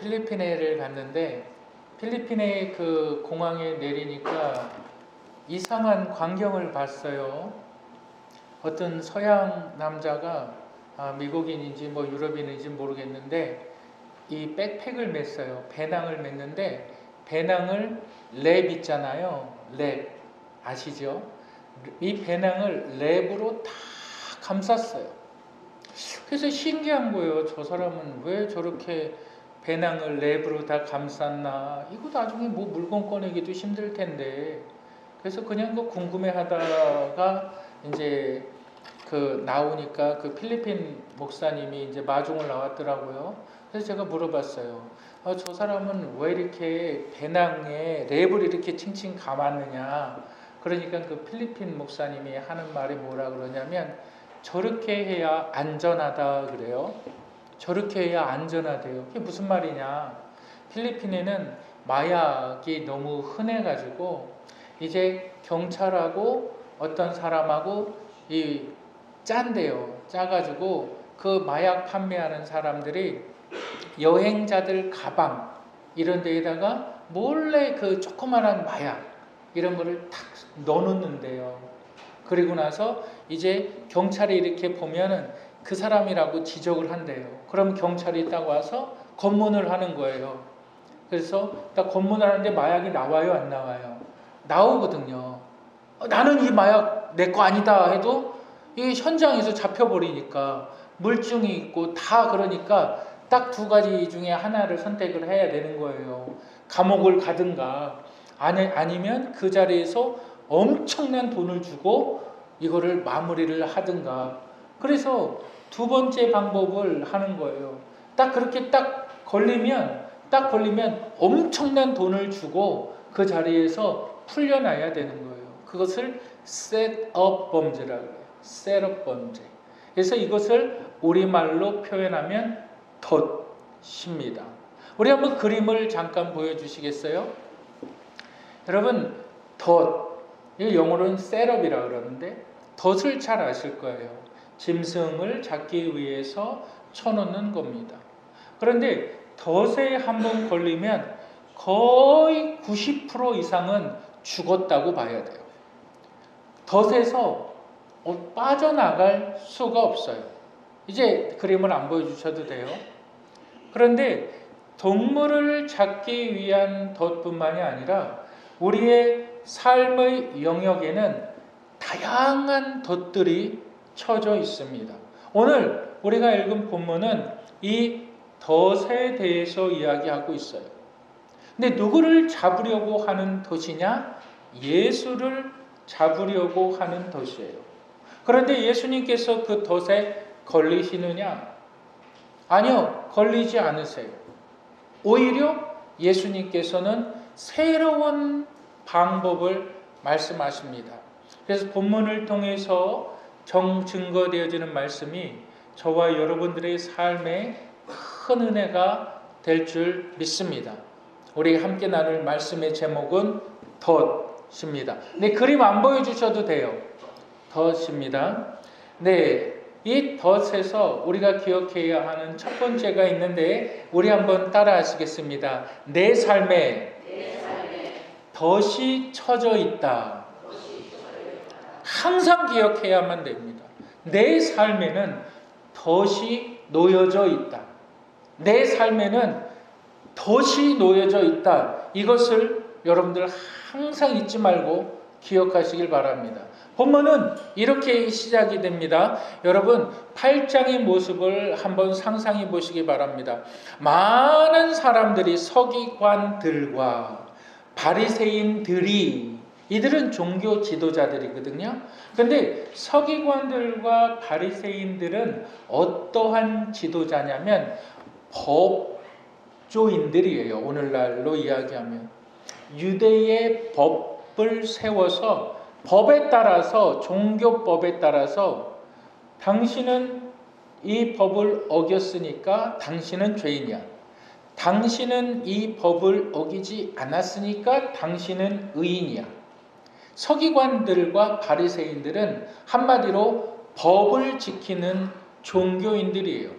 필리핀에를 갔는데 필리핀의 그 공항에 내리니까 이상한 광경을 봤어요. 어떤 서양 남자가 미국인인지 뭐 유럽인인지 모르겠는데 이 백팩을 맸어요. 배낭을 맸는데 배낭을 랩 있잖아요. 랩 아시죠? 이 배낭을 랩으로 다 감쌌어요. 그래서 신기한 거예요. 저 사람은 왜 저렇게 배낭을 랩으로 다 감쌌나? 이거 나중에 뭐 물건 꺼내기도 힘들 텐데. 그래서 그냥 그 궁금해하다가 이제 그 나오니까 그 필리핀 목사님이 이제 마중을 나왔더라고요. 그래서 제가 물어봤어요. 저 사람은 왜 이렇게 배낭에 랩을 이렇게 칭칭 감았느냐? 그러니까 그 필리핀 목사님이 하는 말이 뭐라 그러냐면 저렇게 해야 안전하다 그래요. 저렇게 해야 안전하대요. 그게 무슨 말이냐? 필리핀에는 마약이 너무 흔해가지고 이제 경찰하고 어떤 사람하고 이 짠대요. 짜가지고 그 마약 판매하는 사람들이 여행자들 가방 이런 데에다가 몰래 그 조그만한 마약 이런 거를 탁 넣어놓는데요. 그리고 나서 이제 경찰이 이렇게 보면은 그 사람이라고 지적을 한대요. 그럼 경찰이 딱 와서 검문을 하는 거예요. 그래서 딱 검문을 하는데 마약이 나와요, 안 나와요? 나오거든요. 나는 이 마약 내 거 아니다 해도 이 현장에서 잡혀버리니까 물증이 있고 다 그러니까 딱 두 가지 중에 하나를 선택을 해야 되는 거예요. 감옥을 가든가 아니면 그 자리에서 엄청난 돈을 주고 이거를 마무리를 하든가. 그래서 두 번째 방법을 하는 거예요. 딱 그렇게 딱 걸리면 엄청난 돈을 주고 그 자리에서 풀려나야 되는 거예요. 그것을 셋업 범죄라고 해요. 셋업 범죄. 그래서 이것을 우리말로 표현하면 덫입니다. 우리 한번 그림을 잠깐 보여주시겠어요? 여러분, 덫, 이 영어로는 셋업이라고 그러는데 덫을 잘 아실 거예요. 짐승을 잡기 위해서 쳐놓는 겁니다. 그런데 덫에 한번 걸리면 거의 90% 이상은 죽었다고 봐야 돼요. 덫에서 빠져나갈 수가 없어요. 이제 그림을 안 보여주셔도 돼요. 그런데 동물을 잡기 위한 덫뿐만이 아니라 우리의 삶의 영역에는 다양한 덫들이 쳐져 있습니다. 오늘 우리가 읽은 본문은 이 덫에 대해서 이야기하고 있어요. 근데 누구를 잡으려고 하는 덫이냐? 예수를 잡으려고 하는 덫이에요. 그런데 예수님께서 그 덫에 걸리시느냐? 아니요, 걸리지 않으세요. 오히려 예수님께서는 새로운 방법을 말씀하십니다. 그래서 본문을 통해서 증거되어지는 말씀이 저와 여러분들의 삶에 큰 은혜가 될 줄 믿습니다. 우리 함께 나눌 말씀의 제목은 덫입니다. 네, 그림 안 보여주셔도 돼요. 덫입니다. 네, 이 덫에서 우리가 기억해야 하는 첫 번째가 있는데 우리 한번 따라 하시겠습니다. 내 삶에 덫이 쳐져 있다. 항상 기억해야만 됩니다. 내 삶에는 덫이 놓여져 있다. 내 삶에는 덫이 놓여져 있다. 이것을 여러분들 항상 잊지 말고 기억하시길 바랍니다. 본문은 이렇게 시작이 됩니다. 여러분 8장의 모습을 한번 상상해 보시기 바랍니다. 많은 사람들이 서기관들과 바리새인들이 이들은 종교 지도자들이거든요. 그런데 서기관들과 바리새인들은 어떠한 지도자냐면 법조인들이에요. 오늘날로 이야기하면 유대의 법을 세워서 법에 따라서 종교법에 따라서 당신은 이 법을 어겼으니까 당신은 죄인이야. 당신은 이 법을 어기지 않았으니까 당신은 의인이야. 서기관들과 바리새인들은 한마디로 법을 지키는 종교인들이에요.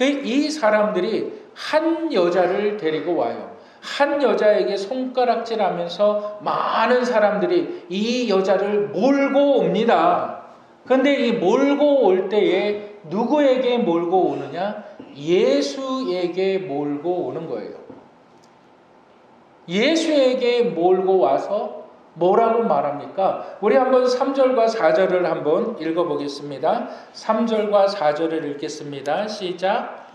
이 사람들이 한 여자를 데리고 와요. 한 여자에게 손가락질하면서 많은 사람들이 이 여자를 몰고 옵니다. 그런데 이 몰고 올 때에 누구에게 몰고 오느냐? 예수에게 몰고 오는 거예요. 예수에게 몰고 와서 뭐라고 말합니까? 우리 한번 3절과 4절을 한번 읽어보겠습니다. 3절과 4절을 읽겠습니다. 시작.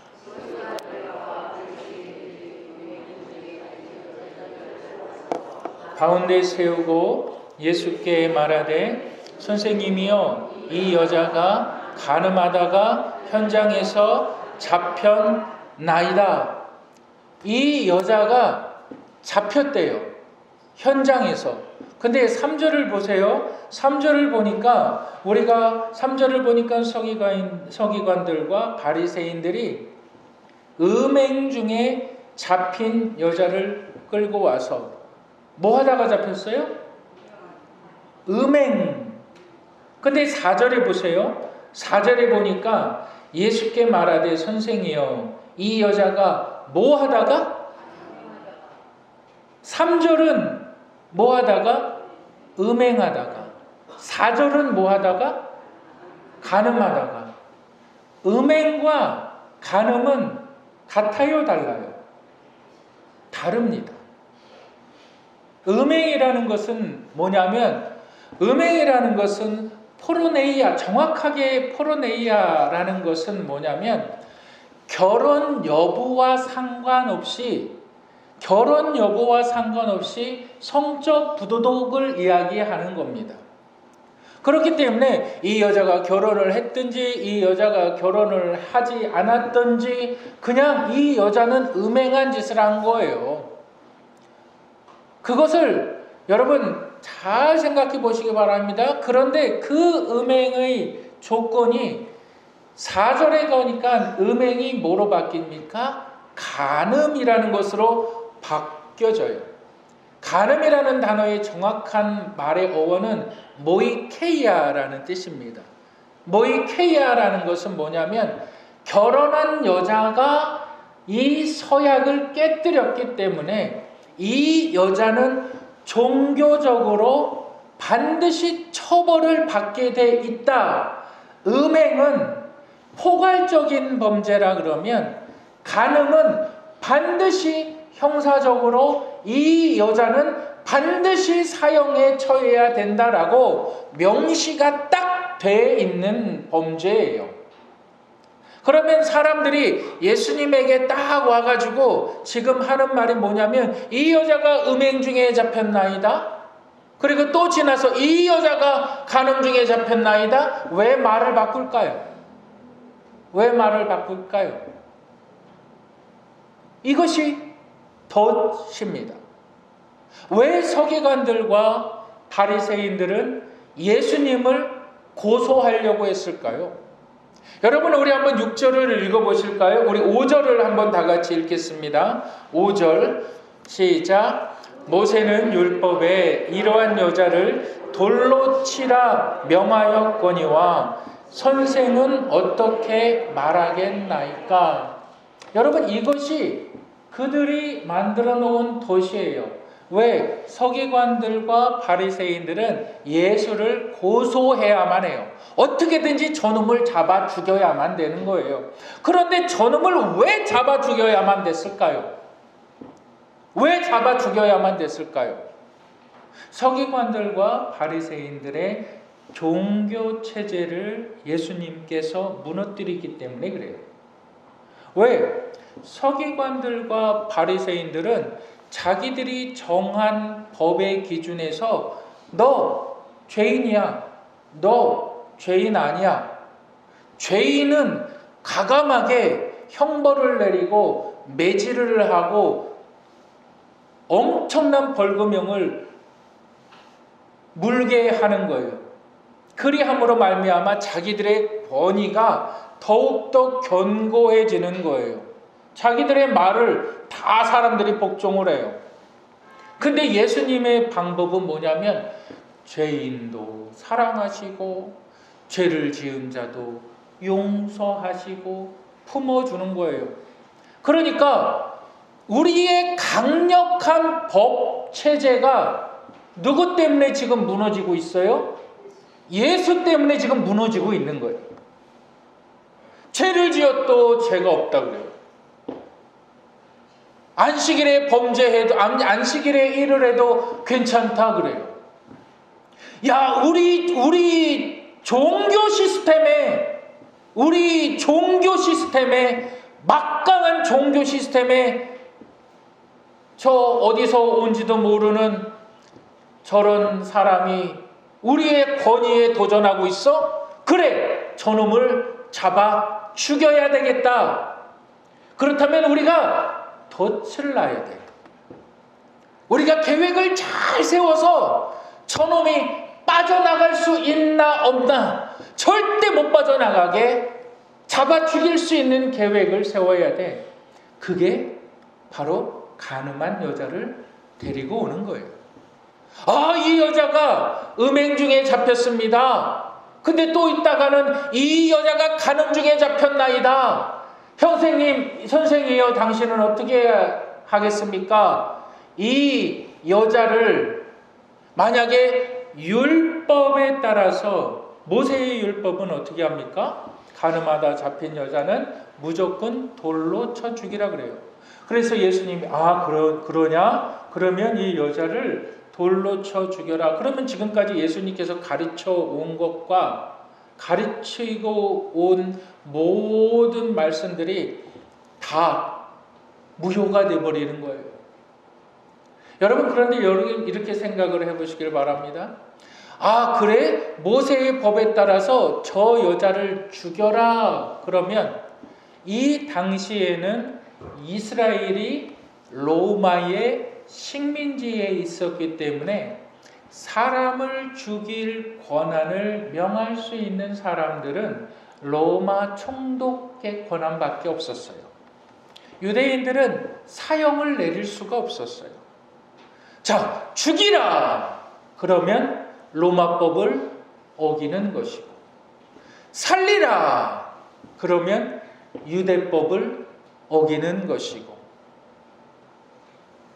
가운데 세우고 예수께 말하되 선생님이여 이 여자가 간음하다가 현장에서 잡혔나이다. 이 여자가 잡혔대요. 현장에서. 근데 3절을 보세요. 3절을 보니까 우리가 3절을 보니까 서기관들과 바리새인들이 음행 중에 잡힌 여자를 끌고 와서 뭐 하다가 잡혔어요? 음행. 근데 4절에 보세요. 4절에 보니까 예수께 말하되 선생이여 이 여자가 뭐 하다가? 3절은 뭐 하다가? 음행하다가. 4절은 뭐 하다가? 간음하다가. 음행과 간음은 같아요, 달라요? 다릅니다. 음행이라는 것은 뭐냐면 음행이라는 것은 포르네이아, 정확하게 포르네이아라는 것은 뭐냐면 결혼 여부와 상관없이 성적 부도덕을 이야기하는 겁니다. 그렇기 때문에 이 여자가 결혼을 했든지 이 여자가 결혼을 하지 않았든지 그냥 이 여자는 음행한 짓을 한 거예요. 그것을 여러분 잘 생각해 보시기 바랍니다. 그런데 그 음행의 조건이 4절에 가니까 음행이 뭐로 바뀝니까? 간음이라는 것으로 바뀌어져요. 간음이라는 단어의 정확한 말의 어원은 모이케이아라는 뜻입니다. 모이케이아라는 것은 뭐냐면 결혼한 여자가 이 서약을 깨뜨렸기 때문에 이 여자는 종교적으로 반드시 처벌을 받게 돼 있다. 음행은 포괄적인 범죄라 그러면 간음은 반드시 형사적으로 이 여자는 반드시 사형에 처해야 된다라고 명시가 딱 돼 있는 범죄예요. 그러면 사람들이 예수님에게 딱 와가지고 지금 하는 말이 뭐냐면 이 여자가 음행 중에 잡혔나이다. 그리고 또 지나서 이 여자가 간음 중에 잡혔나이다. 왜 말을 바꿀까요? 왜 말을 바꿀까요? 이것이 덫입니다. 왜 서기관들과 바리새인들은 예수님을 고소하려고 했을까요? 여러분 우리 한번 6절을 읽어보실까요? 우리 5절을 한번 다 같이 읽겠습니다. 5절 시작. 모세는 율법에 이러한 여자를 돌로 치라 명하였거니와 선생은 어떻게 말하겠나이까? 여러분 이것이 그들이 만들어 놓은 덫이에요. 왜? 서기관들과 바리새인들은 예수를 고소해야만 해요. 어떻게든지 저놈을 잡아 죽여야만 되는 거예요. 그런데 저놈을 왜 잡아 죽여야만 됐을까요? 왜 잡아 죽여야만 됐을까요? 서기관들과 바리새인들의 종교 체제를 예수님께서 무너뜨리기 때문에 그래요. 왜? 서기관들과 바리새인들은 자기들이 정한 법의 기준에서 너 죄인이야, 너 죄인 아니야. 죄인은 가감하게 형벌을 내리고 매질을 하고 엄청난 벌금형을 물게 하는 거예요. 그리함으로 말미암아 자기들의 권위가 더욱더 견고해지는 거예요. 자기들의 말을 다 사람들이 복종을 해요. 근데 예수님의 방법은 뭐냐면 죄인도 사랑하시고 죄를 지은 자도 용서하시고 품어주는 거예요. 그러니까 우리의 강력한 법 체제가 누구 때문에 지금 무너지고 있어요? 예수 때문에 지금 무너지고 있는 거예요. 죄를 지어도 죄가 없다 그래요. 안식일에 범죄해도, 안식일에 일을 해도 괜찮다 그래요. 야, 우리 종교 시스템에 막강한 종교 시스템에 저 어디서 온지도 모르는 저런 사람이 우리의 권위에 도전하고 있어? 그래, 저놈을 잡아 죽여야 되겠다. 그렇다면 우리가 덫을 놔야 돼. 우리가 계획을 잘 세워서 저놈이 빠져나갈 수 있나 없나, 절대 못 빠져나가게 잡아 죽일 수 있는 계획을 세워야 돼. 그게 바로 간음한 여자를 데리고 오는 거예요. 아, 이 여자가 음행 중에 잡혔습니다. 근데 또 있다가는 이 여자가 간음 중에 잡혔나이다. 선생이요, 당신은 어떻게 하겠습니까? 이 여자를 만약에 율법에 따라서, 모세의 율법은 어떻게 합니까? 간음하다 잡힌 여자는 무조건 돌로 쳐 죽이라 그래요. 그래서 예수님이 그러냐? 그러면 이 여자를 돌로 쳐 죽여라. 그러면 지금까지 예수님께서 가르쳐 온 것과 가르치고 온 모든 말씀들이 다 무효가 되어버리는 거예요. 여러분, 그런데 여러분 이렇게 생각을 해보시길 바랍니다. 아, 그래? 모세의 법에 따라서 저 여자를 죽여라. 그러면 이 당시에는 이스라엘이 로마의 식민지에 있었기 때문에 사람을 죽일 권한을 명할 수 있는 사람들은 로마 총독의 권한밖에 없었어요. 유대인들은 사형을 내릴 수가 없었어요. 자, 죽이라! 그러면 로마법을 어기는 것이고, 살리라! 그러면 유대법을 어기는 것이고,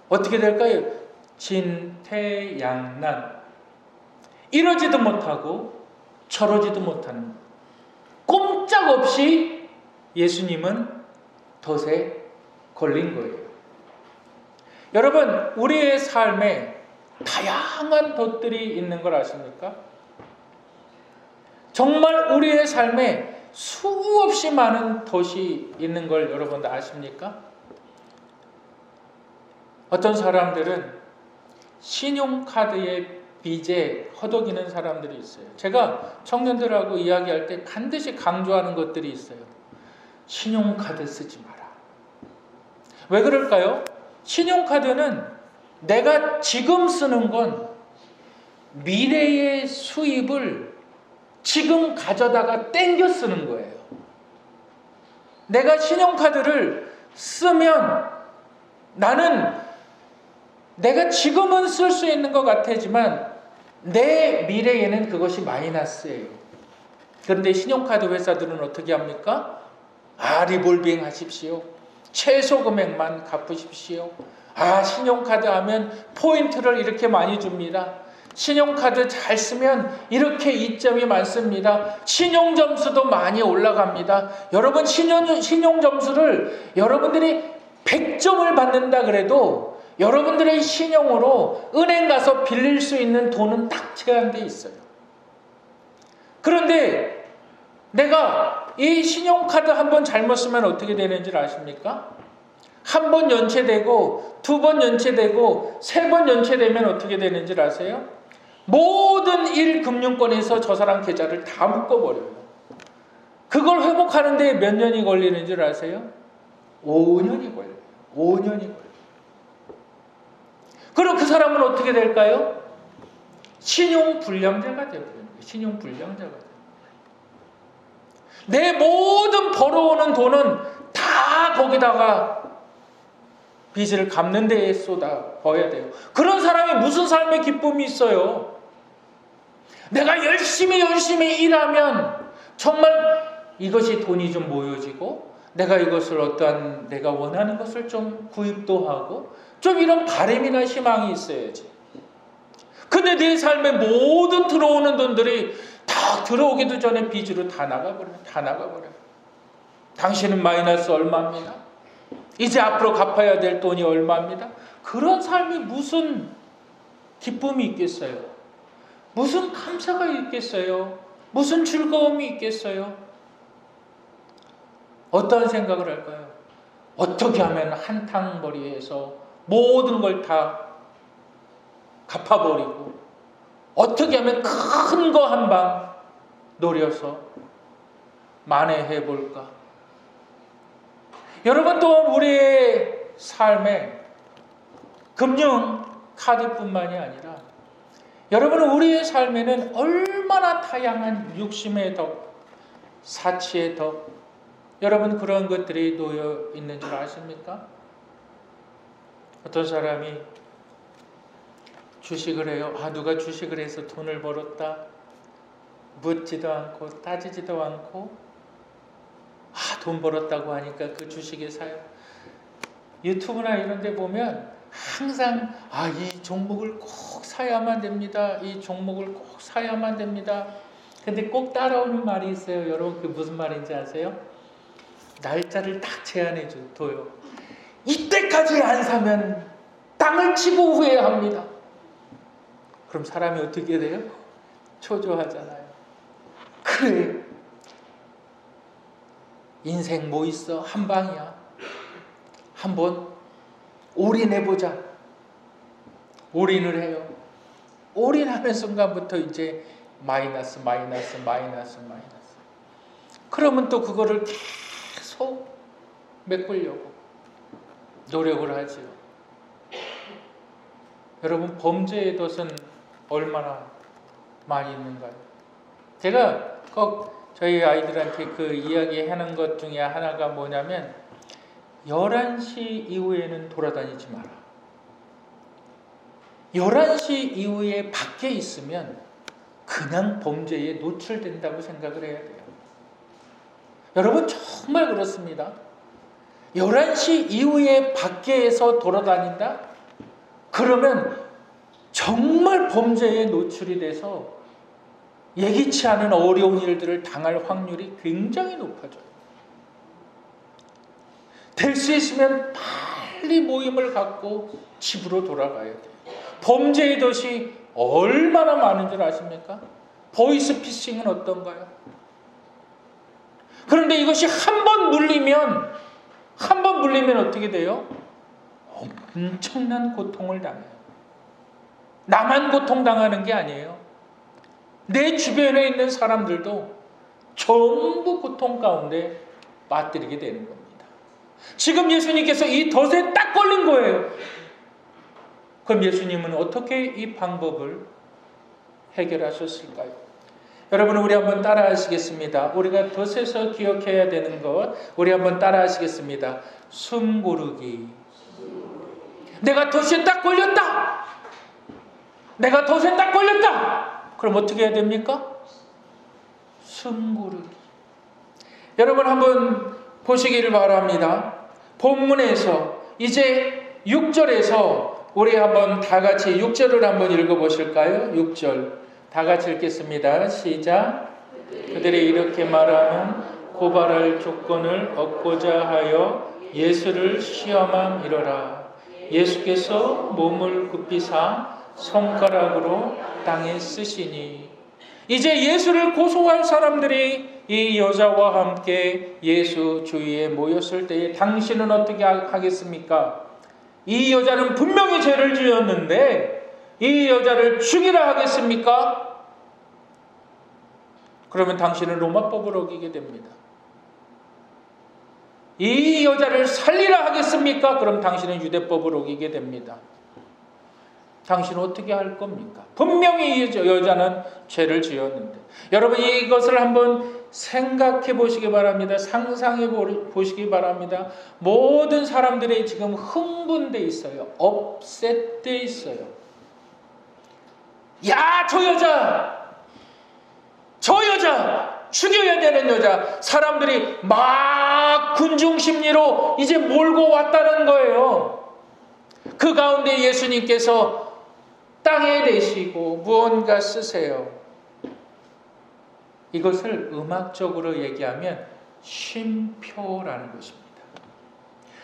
어떻게 될까요? 진퇴양난. 이러지도 못하고 저러지도 못하는 것. 꼼짝없이 예수님은 덫에 걸린 거예요. 여러분, 우리의 삶에 다양한 덫들이 있는 걸 아십니까? 정말 우리의 삶에 수없이 많은 덫이 있는 걸 여러분 아십니까? 어떤 사람들은 신용카드의 빚에 허덕이는 사람들이 있어요. 제가 청년들하고 이야기할 때 반드시 강조하는 것들이 있어요. 신용카드 쓰지 마라. 왜 그럴까요? 신용카드는 내가 지금 쓰는 건 미래의 수입을 지금 가져다가 땡겨 쓰는 거예요. 내가 신용카드를 쓰면 나는 내가 지금은 쓸 수 있는 것 같지만 내 미래에는 그것이 마이너스예요. 그런데 신용카드 회사들은 어떻게 합니까? 리볼빙 하십시오. 최소 금액만 갚으십시오. 신용카드 하면 포인트를 이렇게 많이 줍니다. 신용카드 잘 쓰면 이렇게 이점이 많습니다. 신용점수도 많이 올라갑니다. 여러분, 신용점수를 여러분들이 100점을 받는다 그래도 여러분들의 신용으로 은행 가서 빌릴 수 있는 돈은 딱 제한되어 있어요. 그런데 내가 이 신용카드 한 번 잘못 쓰면 어떻게 되는지 아십니까? 한 번 연체되고, 두 번 연체되고, 세 번 연체되면 어떻게 되는지 아세요? 모든 1금융권에서 저 사람 계좌를 다 묶어버려요. 그걸 회복하는데 몇 년이 걸리는 줄 아세요? 5년이 걸려요. 5년이 걸려요. 그럼 그 사람은 어떻게 될까요? 신용불량자가 되어버려요. 신용불량자가 돼요. 내 모든 벌어오는 돈은 다 거기다가 빚을 갚는 데에 쏟아버려야 돼요. 그런 사람이 무슨 삶의 기쁨이 있어요? 내가 열심히 일하면 정말 이것이 돈이 좀 모여지고 내가 이것을 어떠한 내가 원하는 것을 좀 구입도 하고 좀 이런 바람이나 희망이 있어야지. 근데 내 삶에 모든 들어오는 돈들이 다 들어오기도 전에 빚으로 다 나가버려. 당신은 마이너스 얼마입니다. 이제 앞으로 갚아야 될 돈이 얼마입니다. 그런 삶이 무슨 기쁨이 있겠어요? 무슨 감사가 있겠어요? 무슨 즐거움이 있겠어요? 어떤 생각을 할까요? 어떻게 하면 한탕벌이에서 모든 걸 다 갚아버리고 어떻게 하면 큰 거 한 방 노려서 만회해볼까? 여러분, 또한 우리의 삶에 금융 카드뿐만이 아니라 여러분은 우리의 삶에는 얼마나 다양한 욕심의 덕, 사치의 덕, 여러분 그런 것들이 놓여 있는 줄 아십니까? 어떤 사람이 주식을 해요. 누가 주식을 해서 돈을 벌었다. 묻지도 않고 따지지도 않고 돈 벌었다고 하니까 그 주식에 사요. 유튜브나 이런 데 보면 항상 이 종목을 꼭 사야만 됩니다. 이 종목을 꼭 사야만 됩니다. 근데 꼭 따라오는 말이 있어요. 여러분 그게 무슨 말인지 아세요? 날짜를 딱 제한해 둬요. 이때까지 안 사면 땅을 치고 후회합니다. 그럼 사람이 어떻게 돼요? 초조하잖아요. 그래. 인생 뭐 있어? 한 방이야. 한번 올인해보자. 올인을 해요. 올인하는 순간부터 이제 마이너스. 그러면 또 그거를 계속 메꾸려고 노력을 하지요. 여러분, 범죄의 덫은 얼마나 많이 있는가요? 제가 꼭 저희 아이들한테 그 이야기하는 것 중에 하나가 뭐냐면 11시 이후에는 돌아다니지 마라. 11시 이후에 밖에 있으면 그냥 범죄에 노출된다고 생각을 해야 돼요. 여러분 정말 그렇습니다. 11시 이후에 밖에서 돌아다닌다? 그러면 정말 범죄에 노출이 돼서 예기치 않은 어려운 일들을 당할 확률이 굉장히 높아져요. 될 수 있으면 빨리 모임을 갖고 집으로 돌아가야 돼요. 범죄의 덫이 얼마나 많은 줄 아십니까? 보이스피싱은 어떤가요? 그런데 이것이 한 번 물리면 어떻게 돼요? 엄청난 고통을 당해요. 나만 고통당하는 게 아니에요. 내 주변에 있는 사람들도 전부 고통 가운데 빠뜨리게 되는 겁니다. 지금 예수님께서 이 덫에 딱 걸린 거예요. 그럼 예수님은 어떻게 이 방법을 해결하셨을까요? 여러분, 우리 한번 따라 하시겠습니다. 우리가 덫에서 기억해야 되는 것, 우리 한번 따라 하시겠습니다. 숨 고르기. 내가 덫에 딱 걸렸다. 내가 덫에 딱 걸렸다. 그럼 어떻게 해야 됩니까? 숨 고르기. 여러분 한번 보시기를 바랍니다. 본문에서 이제 6절에서 우리 한번 다 같이 6절을 한번 읽어보실까요? 6절 다 같이 읽겠습니다. 시작. 그들이 이렇게 말하면 고발할 조건을 얻고자 하여 예수를 시험함이러라. 예수께서 몸을 굽히사 손가락으로 땅에 쓰시니. 이제 예수를 고소할 사람들이 이 여자와 함께 예수 주위에 모였을 때에 당신은 어떻게 하겠습니까? 이 여자는 분명히 죄를 지었는데 이 여자를 죽이라 하겠습니까? 그러면 당신은 로마법을 어기게 됩니다. 이 여자를 살리라 하겠습니까? 그럼 당신은 유대법을 어기게 됩니다. 당신은 어떻게 할 겁니까? 분명히 이 여자는 죄를 지었는데. 여러분 이것을 한번 생각해 보시기 바랍니다. 상상해 보시기 바랍니다. 모든 사람들이 지금 흥분돼 있어요. 업셋돼 있어요. 야, 저 여자! 죽여야 되는 여자, 사람들이 막 군중 심리로 이제 몰고 왔다는 거예요. 그 가운데 예수님께서 땅에 내시고 무언가 쓰세요. 이것을 음악적으로 얘기하면 쉼표라는 것입니다.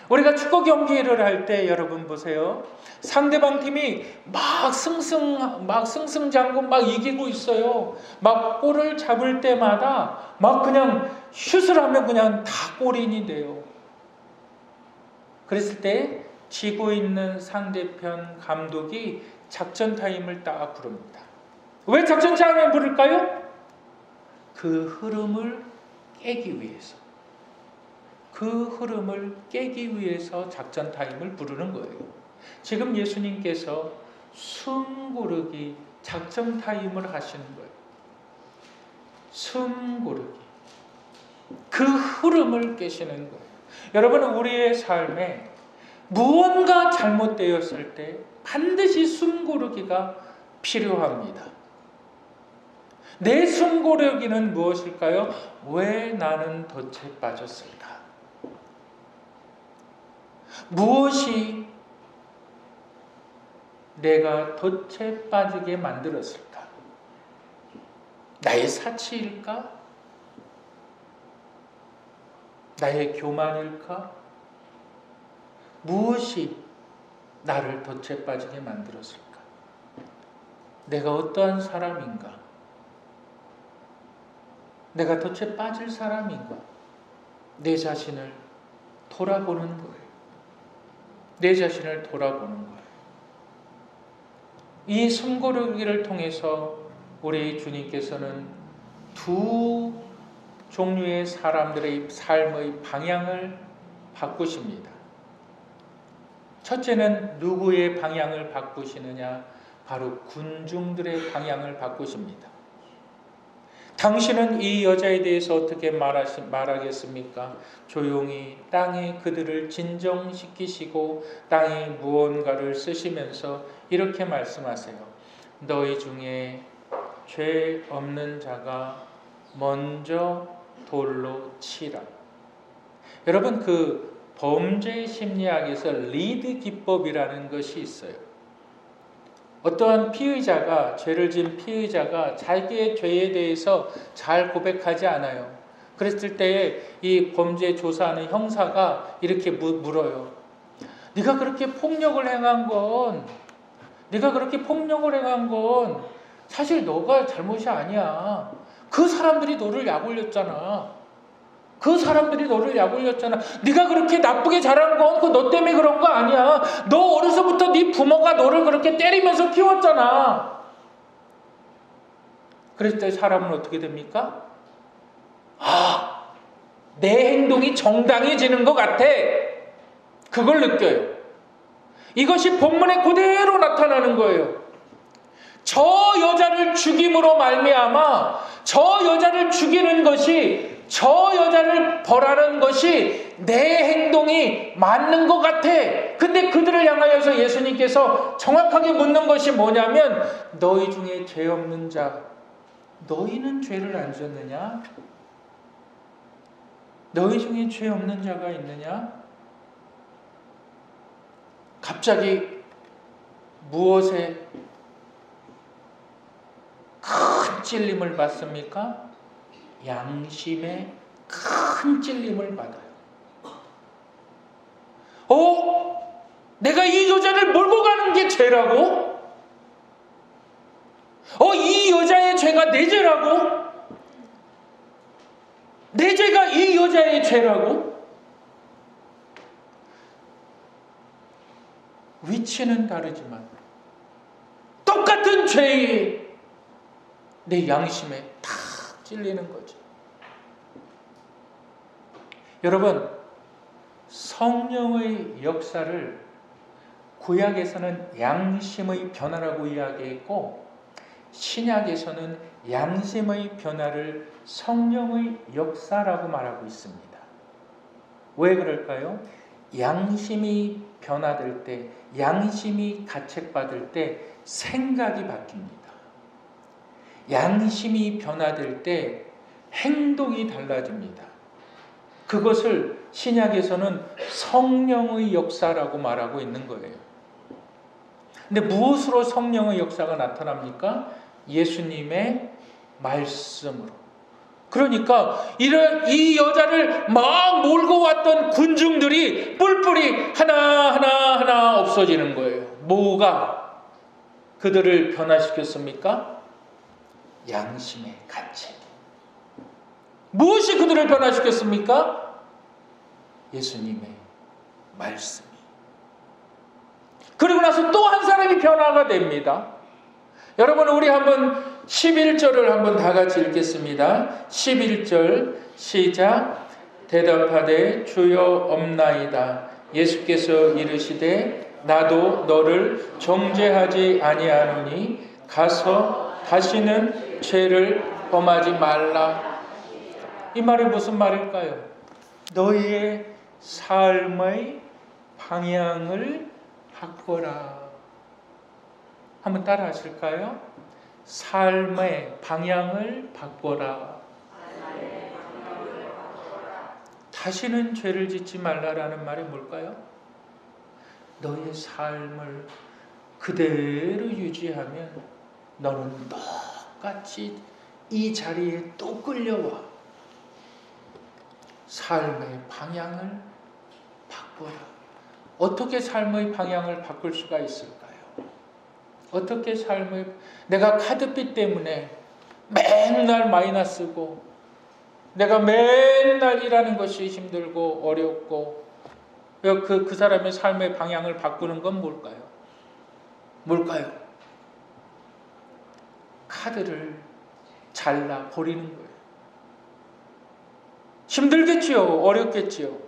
우리가 축구 경기를 할 때 여러분 보세요. 상대방 팀이 막 승승장구 막 이기고 있어요. 막 골을 잡을 때마다 막 그냥 슛을 하면 그냥 다 골인이 돼요. 그랬을 때 지고 있는 상대편 감독이 작전 타임을 딱 부릅니다. 왜 작전 타임을 부를까요? 그 흐름을 깨기 위해서. 그 흐름을 깨기 위해서 작전 타임을 부르는 거예요. 지금 예수님께서 숨 고르기 작전 타임을 하시는 거예요. 숨 고르기. 그 흐름을 깨시는 거예요. 여러분은 우리의 삶에 무언가 잘못되었을 때 반드시 숨 고르기가 필요합니다. 내 숨 고르기는 무엇일까요? 왜 나는 덫에 빠졌을까? 무엇이 내가 덫에 빠지게 만들었을까? 나의 사치일까? 나의 교만일까? 무엇이 나를 덫에 빠지게 만들었을까? 내가 어떠한 사람인가? 내가 덫에 빠질 사람인가? 내 자신을 돌아보는 거예요. 내 자신을 돌아보는 거예요. 이 숨고르기를 통해서 우리 주님께서는 두 종류의 사람들의 삶의 방향을 바꾸십니다. 첫째는 누구의 방향을 바꾸시느냐? 바로 군중들의 방향을 바꾸십니다. 당신은 이 여자에 대해서 어떻게 말하겠습니까? 조용히 땅에 그들을 진정시키시고 땅에 무언가를 쓰시면서 이렇게 말씀하세요. 너희 중에 죄 없는 자가 먼저 돌로 치라. 여러분, 그 범죄 심리학에서 리드 기법이라는 것이 있어요. 어떠한 피의자가, 죄를 지은 피의자가 자기의 죄에 대해서 잘 고백하지 않아요. 그랬을 때에 이 범죄 조사하는 형사가 이렇게 물어요. 네가 그렇게 폭력을 행한 건 사실 너가 잘못이 아니야. 그 사람들이 너를 약올렸잖아. 네가 그렇게 나쁘게 자란 건 그 너 때문에 그런 거 아니야. 너 어려서부터 네 부모가 너를 그렇게 때리면서 키웠잖아. 그랬을 때 사람은 어떻게 됩니까? 내 행동이 정당해지는 것 같아. 그걸 느껴요. 이것이 본문에 그대로 나타나는 거예요. 저 여자를 죽임으로 말미암아 저 여자를 죽이는 것이, 저 여자를 벌하는 것이 내 행동이 맞는 것 같아. 근데 그들을 향하여서 예수님께서 정확하게 묻는 것이 뭐냐면, 너희 중에 죄 없는 자, 너희는 죄를 안 졌느냐? 너희 중에 죄 없는 자가 있느냐? 갑자기 무엇에 큰 찔림을 받습니까? 양심에 큰 찔림을 받아요. 내가 이 여자를 몰고 가는 게 죄라고? 이 여자의 죄가 내 죄라고? 내 죄가 이 여자의 죄라고? 위치는 다르지만 똑같은 죄에 내 양심에 탁 찔리는 거죠. 여러분, 성령의 역사를 구약에서는 양심의 변화라고 이야기했고, 신약에서는 양심의 변화를 성령의 역사라고 말하고 있습니다. 왜 그럴까요? 양심이 변화될 때, 양심이 가책받을 때 생각이 바뀝니다. 양심이 변화될 때 행동이 달라집니다. 그것을 신약에서는 성령의 역사라고 말하고 있는 거예요. 근데 무엇으로 성령의 역사가 나타납니까? 예수님의 말씀으로. 그러니까 이 여자를 막 몰고 왔던 군중들이 뿔뿔이 하나 없어지는 거예요. 뭐가 그들을 변화시켰습니까? 양심의 가책. 무엇이 그들을 변화시켰습니까? 예수님의 말씀이. 그리고 나서 또 한 사람이 변화가 됩니다. 여러분, 우리 한번 11절을 한번 다 같이 읽겠습니다. 11절 시작. 대답하되 주여 없나이다. 예수께서 이르시되 나도 너를 정죄하지 아니하노니 가서 다시는 죄를 범하지 말라. 이 말이 무슨 말일까요? 너희의 삶의 방향을 바꿔라. 한번 따라 하실까요? 삶의 방향을 바꿔라. 다시는 죄를 짓지 말라라는 말이 뭘까요? 너의 삶을 그대로 유지하면 너는 똑같이 이 자리에 또 끌려와. 삶의 방향을 바꿔라. 어떻게 삶의 방향을 바꿀 수가 있을까요? 어떻게 내가 카드빚 때문에 맨날 마이너스고, 내가 맨날 일하는 것이 힘들고 어렵고, 그 사람의 삶의 방향을 바꾸는 건 뭘까요? 카드를 잘라 버리는 거예요. 힘들겠지요. 어렵겠지요.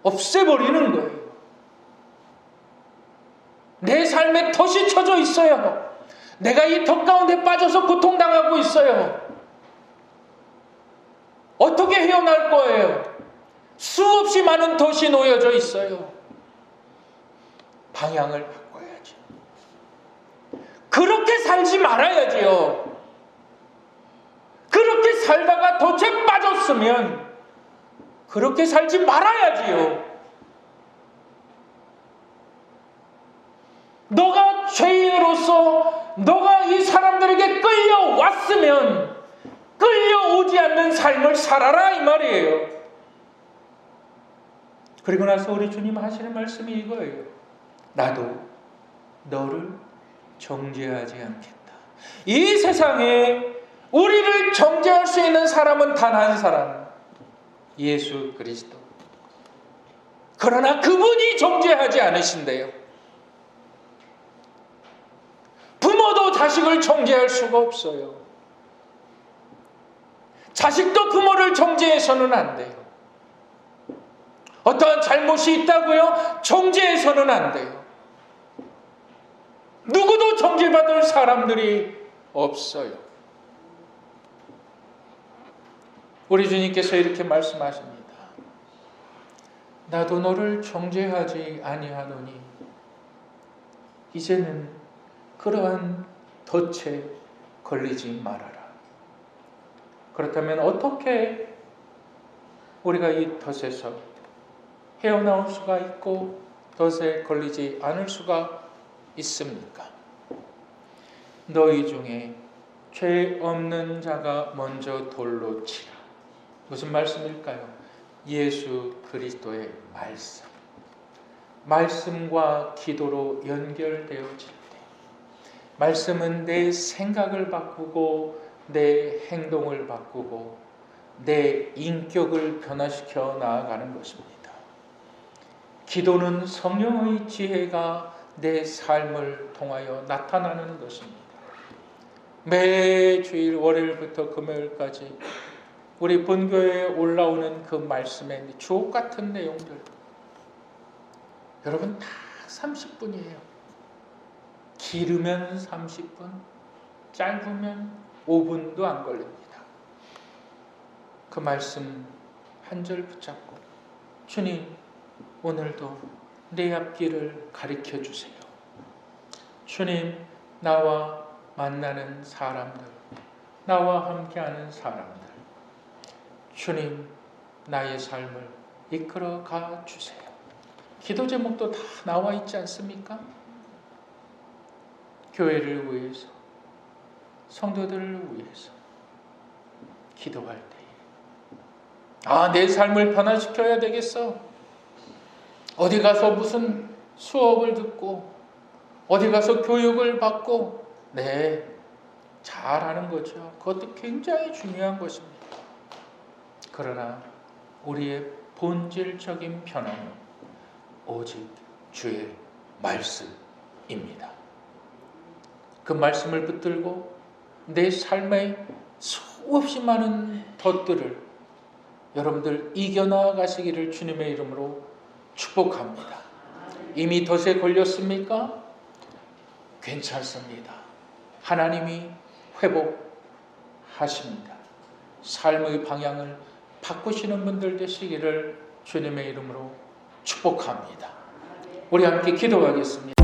없애버리는 거예요. 내 삶에 덫이 쳐져 있어요. 내가 이 덫 가운데 빠져서 고통당하고 있어요. 어떻게 헤어날 거예요? 수없이 많은 덫이 놓여져 있어요. 방향을 바꿔야죠. 그렇게 살지 말아야지요. 그렇게 살다가 덫에 빠졌으면 그렇게 살지 말아야지요. 너가 죄인으로서 너가 이 사람들에게 끌려왔으면 끌려오지 않는 삶을 살아라, 이 말이에요. 그리고 나서 우리 주님 하시는 말씀이 이거예요. 나도 너를 정죄하지 않겠다. 이 세상에 우리를 정죄할 수 있는 사람은 단 한 사람, 예수 그리스도. 그러나 그분이 정죄하지 않으신대요. 부모도 자식을 정죄할 수가 없어요. 자식도 부모를 정죄해서는 안 돼요. 어떠한 잘못이 있다고요? 정죄해서는 안 돼요. 누구도 정죄받을 사람들이 없어요. 우리 주님께서 이렇게 말씀하십니다. 나도 너를 정죄하지 아니하노니 이제는 그러한 덫에 걸리지 말아라. 그렇다면 어떻게 우리가 이 덫에서 헤어나올 수가 있고 덫에 걸리지 않을 수가 있습니까? 너희 중에 죄 없는 자가 먼저 돌로 치라. 무슨 말씀일까요? 예수 그리스도의 말씀. 말씀과 기도로 연결되어질 때, 말씀은 내 생각을 바꾸고 내 행동을 바꾸고 내 인격을 변화시켜 나아가는 것입니다. 기도는 성령의 지혜가 내 삶을 통하여 나타나는 것입니다. 매주일 월요일부터 금요일까지 우리 본교회에 올라오는 그 말씀의 주옥 같은 내용들, 여러분 다 30분이에요. 길으면 30분, 짧으면 5분도 안 걸립니다. 그 말씀 한 절 붙잡고, 주님 오늘도 내 앞길을 가리켜 주세요. 주님 나와 만나는 사람들, 나와 함께하는 사람들, 주님 나의 삶을 이끌어 가 주세요. 기도 제목도 다 나와 있지 않습니까? 교회를 위해서, 성도들을 위해서 기도할 때, 내 삶을 변화시켜야 되겠어. 어디 가서 무슨 수업을 듣고 어디 가서 교육을 받고, 네, 잘하는 거죠. 그것도 굉장히 중요한 것입니다. 그러나 우리의 본질적인 변화는 오직 주의 말씀입니다. 그 말씀을 붙들고 내 삶의 수없이 많은 덫들을 여러분들 이겨나가시기를 주님의 이름으로 축복합니다. 이미 덫에 걸렸습니까? 괜찮습니다. 하나님이 회복하십니다. 삶의 방향을 바꾸시는 분들 되시기를 주님의 이름으로 축복합니다. 우리 함께 기도하겠습니다.